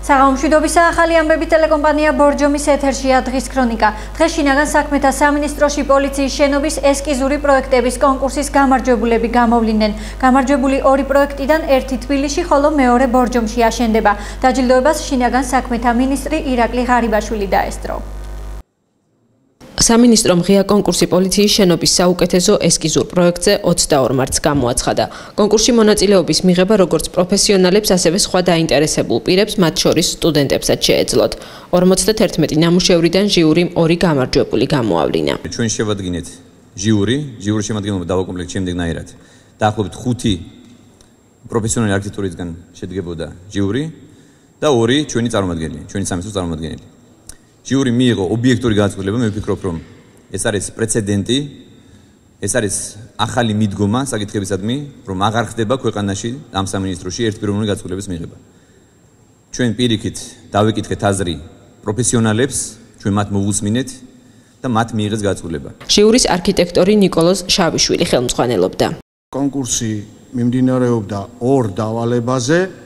საღამომშვიდობისა ახალი ამბები ტელეკომპანია ბორჯომის ეთერშია დღის ქრონიკა. დღეს შინაგან საქმეთა სამინისტროში პოლიციის შენობის ესკიზური პროექტების კონკურსის გამარჯვებულები გამოვლინდნენ. გამარჯვებული ორი პროექტიდან ერთი თბილისში, ხოლო მეორე ბორჯომში აშენდება. დაჯილდოებას შინაგან საქმეთა მინისტრი ირაკლი ღარიბაშვილი დაესწრო. სამინისტრომ ღია კონკურსი პოლიციის შენობის საუკეთესო ესკიზურ პროექტზე 22 მარტს გამოაცხადა. კონკურსში მონაწილეობის მიღება როგორც პროფესიონალებს, ასევე სხვა დაინტერესებულ პირებს, მათ შორის სტუდენტებსაც შეეძლოთ. 51 ნამუშევრიდან ჟიურიმ ორი გამარჯვებული გამოავლინა. ჩვენ შევადგინეთ ჟიურის შემადგენლობა დავაკომპლექტ შემდეგნაირად. დაახლოებით 5 პროფესიონალი არქიტექტორისგან შედგებოდა ჟიური და 2 ჩვენი წარმომადგენელი, ჩვენი სამინისტროს წარმომადგენელი. ჟიური მიიღო ობიექტური განწყობილება, მე ვფიქრობ, რომ ეს არის პრეცედენტი, ეს არის ახალი მიდგომა საკითხებისადმი, რომ აღარ ხდება ქვეყანაში ამ სამინისტროში ერთპიროვნული განწყობილების მიღება. ჩვენ პირიქით დავეკითხეთ აზრი პროფესიონალებს, ჩვენ მათ მოვუსმინეთ და მათ მიიღეს განწყობილება. ჟიურის არქიტექტორი ნიკოლოზ შავიშვილი ხელმძღვანელობდა. კონკურსი მიმდინარეობდა ორ დავალებაზე.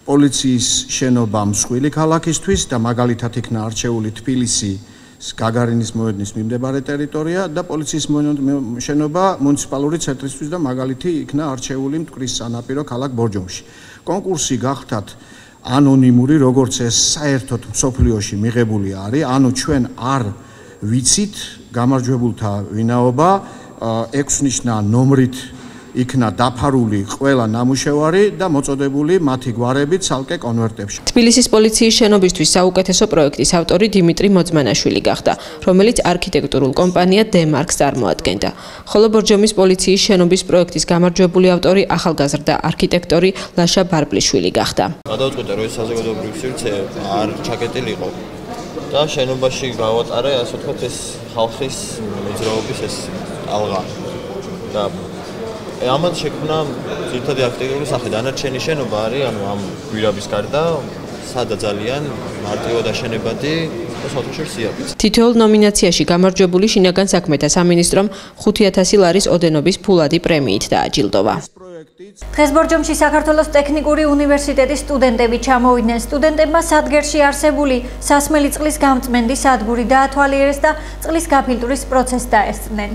პოლიციის შენობა მსხვილი ქალაქისთვის და მაგალითად იქნა არჩეული თბილისის გაგარინის მოედნის მიმდებარე ტერიტორია და პოლიციის შენობა მუნიციპალური ცენტრისთვის და მაგალითი იქნა არჩეული მტკვრის სანაპირო ქალაქ ბორჯომში. კონკურსი გახდათ ანონიმური, როგორც ეს საერთოდ მსოფლიოში მიღებული არის, ანუ ჩვენ არ ვიცით გამარჯვებულთა ვინაობა, 6 ნიშნა ნომრით იქნა დაფარული ყველა ნამუშევარი და მოწოდებული მათი გვარები ცალკე კონვერტებში. თბილისის პოლიციის შენობისთვის საუკეთესო პროექტის ავტორი დიმიტრი მოძმანაშვილი გახდა, რომელიც არქიტექტურულ კომპანია დემარკს წარმოადგენდა. ხოლო ბორჯომის პოლიციის შენობის პროექტის გამარჯვებული ავტორი ახალგაზრდა არქიტექტორი ლაშა ბარბლიშვილი გახდა. გადავწყვიტე, რომ ეს საზოგადოებრივი სივრცე არ ჩაკეტილიყო და შენობაში გავატარე, ასე ვთქვათ, ეს ხალხის მოძრაობის ეს ალღა და ამან შექმნა ძირითადი არქიტექტურული სახე. დანარჩენი შენობა არის, ანუ ამ გვირაბის გარდა, სადა ძალიან მარტივად აშენებადი და საერთოდ სიახლეც. თითოეულ ნომინაციაში გამარჯვებული შინაგან საქმეთა სამინისტრომ 5000 ლარის ოდენობის ფულადი პრემიით დააჯილდოვა. დღეს ბორჯომში საქართველოს ტექნიკური უნივერსიტეტის სტუდენტები ჩამოვიდნენ. სტუდენტებმა სადგერში არსებული სასმელი წყლის გამწმენდი სადგური დაათვალიერეს და წყლის გაფილტვრის პროცესს დაესწრნენ.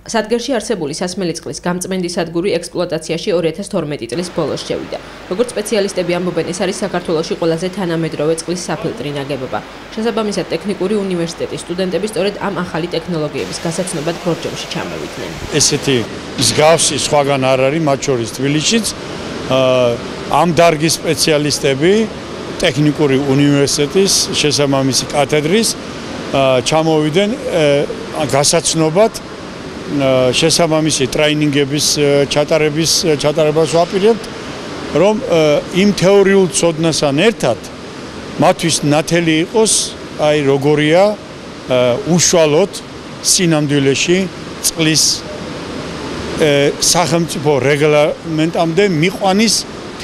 სადგერში არსებული სასმელი წყლის გამწმენდი სადგური ექსპლუატაციაში 2012 წლის ბოლოს შევიდა. როგორც სპეციალისტები ამბობენ, ეს არის საქართველოში ყველაზე თანამედროვე წყლის საფილტრი ნაგებობა. შესაბამისად, ტექნიკური უნივერსიტეტის სტუდენტები სწორედ ამ ახალი ტექნოლოგიების გასაცნობად ბორჯომში ჩამოვიდნენ. ესეთი მსგავსი სხვაგან არ არის, მათ შორის თბილისშიც. ამ დარგის სპეციალისტები ტექნიკური უნივერსიტეტის შესაბამისი კათედრის ჩამოვიდნენ გასაცნობად შესაბამისი ტრეინინგების ჩატარებას ვაპირებთ, რომ იმ თეორიულ ცოდნასთან ერთად მათთვის ნათელი იყოს, აი როგორია უშუალოდ სინამდვილეში წყლის სახელმწიფო რეგლამენტამდე მიყვანის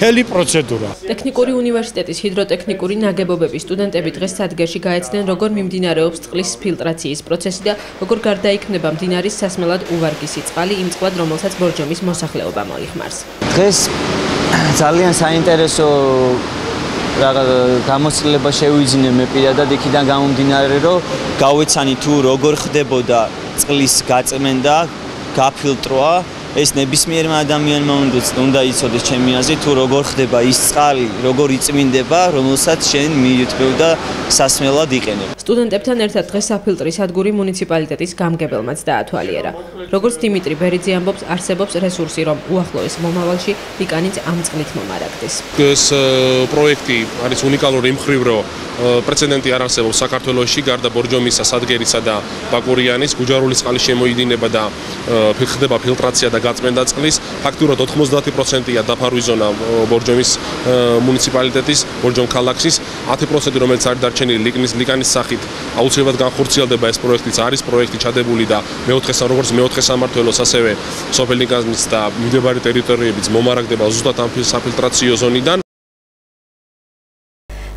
მთელი პროცედურა. ტექნიკური უნივერსიტეტის ჰიდროტექნიკური ნაგებობების სტუდენტები დღეს სადგერში გაეცდნენ, როგორ მიმდინარეობს წყლის ფილტრაციის პროცესი და როგორ გარდაიქმნება მდინარის სასმელად უვარგისი წყალი იმ წყლად, რომელსაც ბორჯომის მოსახლეობა მოიხმარს. დღეს ძალიან საინტერესო გამოცდილება შევიძინე მე პირადად იქიდან გამომდინარე, რომ გავეცანი თუ როგორ ხდებოდა წყლის გაწმენდა, გაფილტრვა. ეს ნებისმიერმა ადამიანმა უნდა იცოდეს ჩემი აზრით, თუ როგორ ხდება ის წყალი, როგორ იწმინდება, რომელსაც შენ მიუთმევ და სასმელად იყენებ. სტუდენტებთან ერთად დღეს საფილტრის სადგური მუნიციპალიტეტის გამგებელმაც დაათვალიერა. როგორც დიმიტრი ბერიძე ამბობს, არსებობს რესურსი, რომ უახლოეს მომავალში ლიკანიც ამ წყლით მომარაგდეს. ეს პროექტი არის უნიკალური იმ მხრივ, რომ პრეცედენტი არ არსებობს საქართველოში, გარდა ბორჯომისა, სადგერისა და ბაკურიანის, გუჯარული წყალი შემოიდინება და ხდება ფილტრაცია და გაწმენდა წყლის. ფაქტურად 90%-ია დაფარვის ზონა ბორჯომის მუნიციპალიტეტის, ბორჯომ ქალაქის, 10%, რომელიც არის დარჩენილი ლიკანის სახით, აუცილებლად განხორციელდება ეს პროექტიც. არის პროექტი ჩადებული და როგორც მეოთხე სამმართველოს, ასევე სოფელ ლიკანის და მიმდებარე ტერიტორიებიც მომარაგდება ზუსტად ამ საფილტრაციო ზონიდან.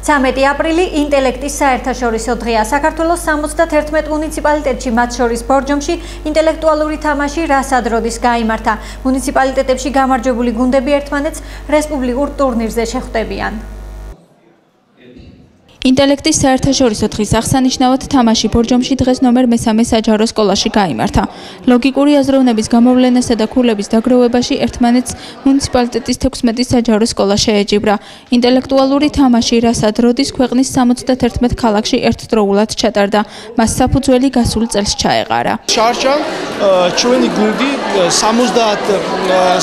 13 აპრილი ინტელექტის საერთაშორისო დღეა. საქართველოს 71 მუნიციპალიტეტში, მათ შორის ბორჯომში, ინტელექტუალური თამაში რასადროდის გაიმართა. მუნიციპალიტეტებში გამარჯვებული გუნდები ერთმანეთს რესპუბლიკურ ტურნირზე შეხვდებიან. ინტელექტის საერთაშორისო დღის აღსანიშნავად თამაში ბორჯომში დღეს ნომერ მე-3 საჯარო სკოლაში გაიმართა. ლოგიკური აზროვნების გამოვლენასა და ქულების დაგროვებაში ერთმანეთს მუნიციპალიტეტის 16 საჯარო სკოლა შეეჯიბრა. ინტელექტუალური თამაში რასად როდის ქვეყნის 71 ქალაქში ერთდროულად ჩატარდა. მას საფუძველი გასულ წელს ჩაეყარა. შარშან ჩვენი გუნდი 70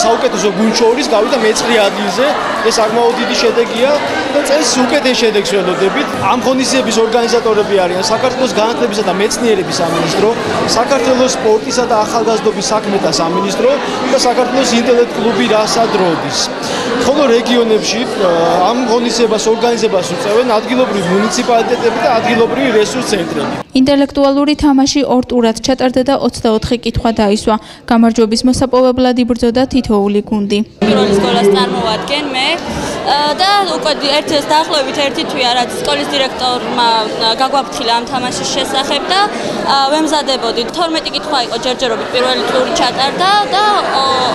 საუკეთესო გუნდ შორის გავიდა მე-9 ადგილზე. ეს საკმაოდ დიდი შედეგია და წელს უკეთეს შედეგს ველოდებით. ამ ღონისძიების ორგანიზატორები არიან საქართველოს განათლებისა და მეცნიერების სამინისტრო, საქართველოს სპორტისა და ახალგაზრდობის საქმეთა სამინისტრო და საქართველოს ინტელექტ კლუბი რასად როდის. ხოლო რეგიონებში ამ ღონისძიებას ორგანიზებას უწევენ ადგილობრივი მუნიციპალიტეტები და ადგილობრივი რესურს ცენტრები. ინტელექტუალური თამაში ორ ტურად ჩატარდა და 24 კითხვა დაისვა. გამარჯვების მოსაპოვებლად იბრძოდა თითოეული გუნდი. პირველი სკოლას წარმოვადგენ მე და უკვე დაახლოებით ერთი თვეა რაც სკოლის დირექტორმა გაგვაფრთხილა ამ თამაშის შესახებ და ვემზადებოდით. 12 კითხვა იყო ჯერჯერობით პირველი ტური ჩატარდა და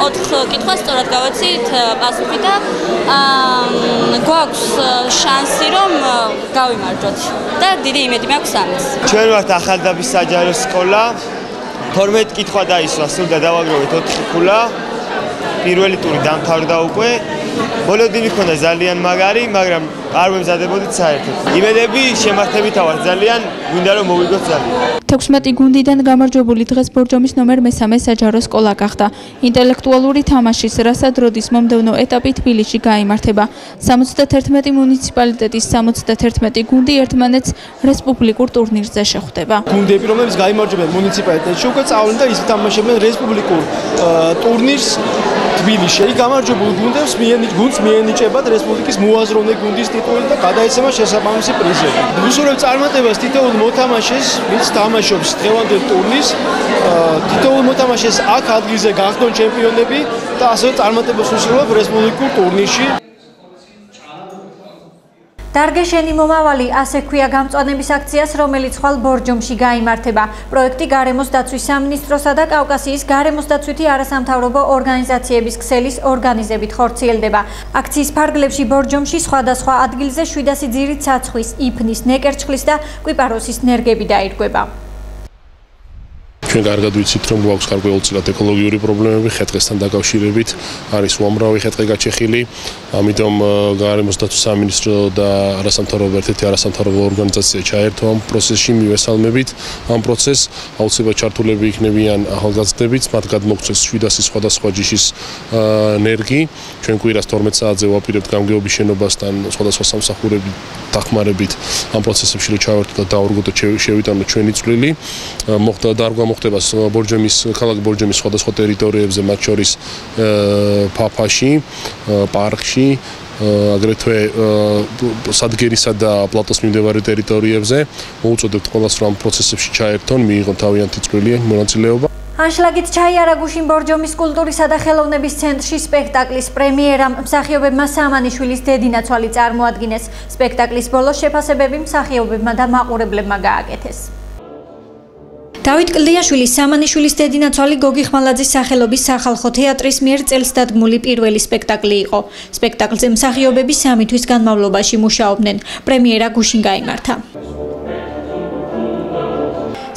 4 კითხვას სწორად გავაცით პასუხი და გვაქვს შანსი რომ გავიმარჯვოთ და დიდი იმედი მაქვს ამის. ჩვენ ვართ ახალდაბის საჯარო სკოლა. 12 კითხვა დაისვა, სულ და დავაგროვეთ 4 ქულა. პირველი ტური დამთავრდა უკვე. ბოლოდინი ქონდა ძალიან მაგარი, მაგრამ არ ვემზადებოდით საერთოდ. იმედები შემართებით ავარ ძალიან, გვინდა რომ მოვიგოთ ძალიან. 16 გუნდიდან გამარჯვებული დღეს ბორჯომის ნომერ მე-3 საჯარო სკოლა გახდა. ინტელექტუალური თამაშის რასად როდის მომდევნო ეტაპი თბილისში გაიმართება. 71 მუნიციპალიტეტის 71 გუნდი ერთმანეთს რესპუბლიკურ ტურნირზე შეხვდება. გუნდები, რომლებიც გაიმარჯვებენ მუნიციპალიტეტში, უკვე წავლენ და ითამაშებენ რესპუბლიკურ ტურნირს თბილისში. იქ გამარჯვებულ გუნდებს გუნდს მიენიჭებათ რესპუბლიკის მოაზროვნე გუნდის ტიტული და გადაეცემა შესაბამისი პრიზები. ვუსურვებ წარმატებას თითოეულ მოთამაშეს, ვინც თამაშობს დღევანდელ ტურნირს, თითოეულ მოთამაშეს აქ ადგილზე გახდონ ჩემპიონები და ასევე წარმატებას ვუსურვებ რესპუბლიკურ ტურნირში. დარგე შენი მომავალი, ასე ქვია გამწვანების აქციას, რომელიც ხვალ ბორჯომში გაიმართება. პროექტი გარემოს დაცვის სამინისტროსა და კავკასიის გარემოს დაცვითი არასამთავრობო ორგანიზაციების ქსელის ორგანიზებით ხორციელდება. აქციის ფარგლებში ბორჯომში სხვადასხვა ადგილზე 700 ძირით ცაცხვის, იფნის, ნეკერჩხლის და კვიპაროსის ნერგები დაირგვება. ჩვენ კარგად ვიცით, რომ გვაქვს გარკვეულწილად ეკოლოგიური პრობლემები ხე-ტყესთან დაკავშირებით, არის უამრავი ხე-ტყე გაჩეხილი, ამიტომ გარემოს დაცვის სამინისტრო და ერთ-ერთი არასამთავრობო ორგანიზაცია ჩაერთო ამ პროცესში, მივესალმებით ამ პროცესს, აუცილებლად ჩართულები იქნებიან ახალგაზრდებიც, მათ გადმოგცეს 700 სხვადასხვა ჯიშის ნერგი, ჩვენ კვირას 12 საათზე ვაპირებთ გამგეობის შენობასთან სხვადასხვა სამსახურებით დახმარებით ამ პროცესებში რომ ჩავერთოთ და დავრგოთ და შევიტანოთ ჩვენი წვლილი, მოხდა დარგვა ქალაქ ბორჯომის სხვადასხვა ტერიტორიებზე, მათ შორის ფაფაში, პარკში, აგრეთვე სადგერისა და პლატოს მიმდებარე ტერიტორიებზე. მოუწოდებთ ყველას, რომ ამ პროცესებში ჩაერთონ, მიიღონ თავიანთი წვლილი მონაწილეობა. ანშლაგით ჩაიარა გუშინ ბორჯომის კულტურისა და ხელოვნების ცენტრში სპექტაკლის პრემიერა. მსახიობებმა სამანიშვილის დედინაცვალი წარმოადგინეს. სპექტაკლის ბოლოს შეფასებები მსახიობებმა და მაყურებლებმა გააკეთეს. დავით კლდიაშვილის სამანიშვილის დედინაცვალი გოგი ხმალაძის სახელობის სახალხო თეატრის მიერ წელს დადგმული პირველი სპექტაკლი იყო. სპექტაკლზე მსახიობები 3 თვის განმავლობაში მუშაობდნენ. პრემიერა გუშინ გაიმართა.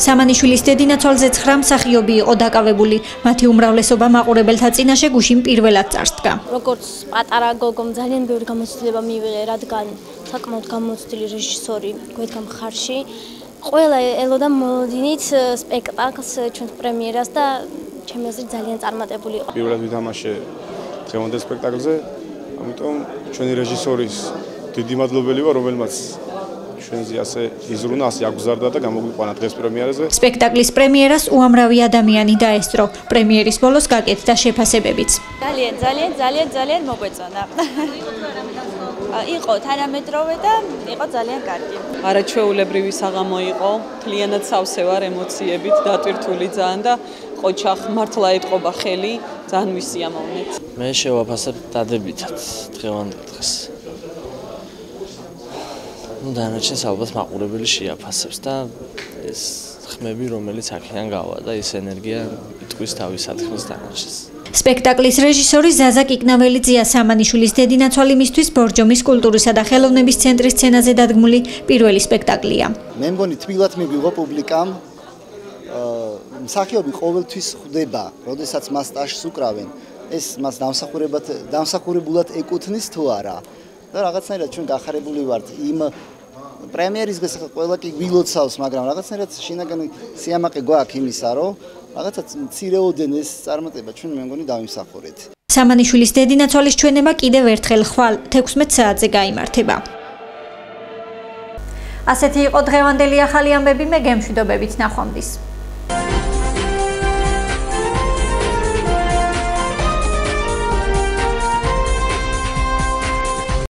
სამანიშვილის დედინაცვალზე 9 მსახიობი იყო დაკავებული. მათი უმრავლესობა მაყურებელთა წინაშე გუშინ პირველად წარსდგა. როგორც პატარა გოგომ ძალიან ბევრი გამოცდილება მივიღე, რადგან საკმაოდ გამოცდილი რეჟისორი გვედგა მხარში. ყველა ელოდა მოდინით სპექტაკლს ჩვენს პრემიერას და ჩემი აზრით ძალიან წარმატებული იყო. პირველად ვითამაშე დღევანდელ სპექტაკლზე, ამიტომ ჩვენი რეჟისორის დიდი მადლობელი ვარ, რომელმაც ჩვენზე ასე იზრუნა, ასე აგზარდა და გამოგვიყვანა დღეს პრემიერაზე. სპექტაკლის პრემიერას უამრავი ადამიანი დაესწრო. პრემიერის ბოლოს გაკეთდა შეფასებებიც. ძალიან მოგვეწონა. იყო თანამედროვე და იყო ძალიან კარგი. არაჩვეულებრივი საღამო იყო, მთლიანად სავსე ვარ ემოციებით, დატვირთული ძალიან და ყოჩახ მართლა ეთყობა ხელი, ძალიან ვისიამოვნეთ. მე შევაფასებ დადებითად დღევანდელ დღეს. დანარჩენს ალბათ მაყურებელი შეაფასებს და ეს ხმები, რომელიც აქედან გავა და ეს ენერგია იტყვის თავის საქმეს დანარჩენს. სპექტაკლის რეჟისორი ზაზა კიკნაველიძეა სამანიშვილის დედინაცვალი მისთვის ბორჯომის კულტურისა და ხელოვნების ცენტრის სცენაზე დადგმული პირველი სპექტაკლია. მე მგონი თბილად მივიღო პუბლიკამ. მსახიობი ყოველთვის ხვდება, როდესაც მას სტაჟს უკრავენ, ეს მას დამსახურებულად ეკუთვნის თუ არა. და რაღაცნაირად ჩვენ გახარებული ვართ იმ პრემიერის გასახ ყველა კი გვილოცავს, მაგრამ რაღაცნაირად შინაგანი სიამაყე გვაქვს იმისა, რომ რაღაცა მცირეოდენ ეს წარმატება ჩვენ მე მგონი დავიმსახურეთ. სამანიშვილის დედინაცვალის ჩვენება კიდევ ერთხელ ხვალ 16 საათზე გაიმართება. ასეთი იყო დღევანდელი ახალი ამბები, მე გემშვიდობებით ნახვამდის.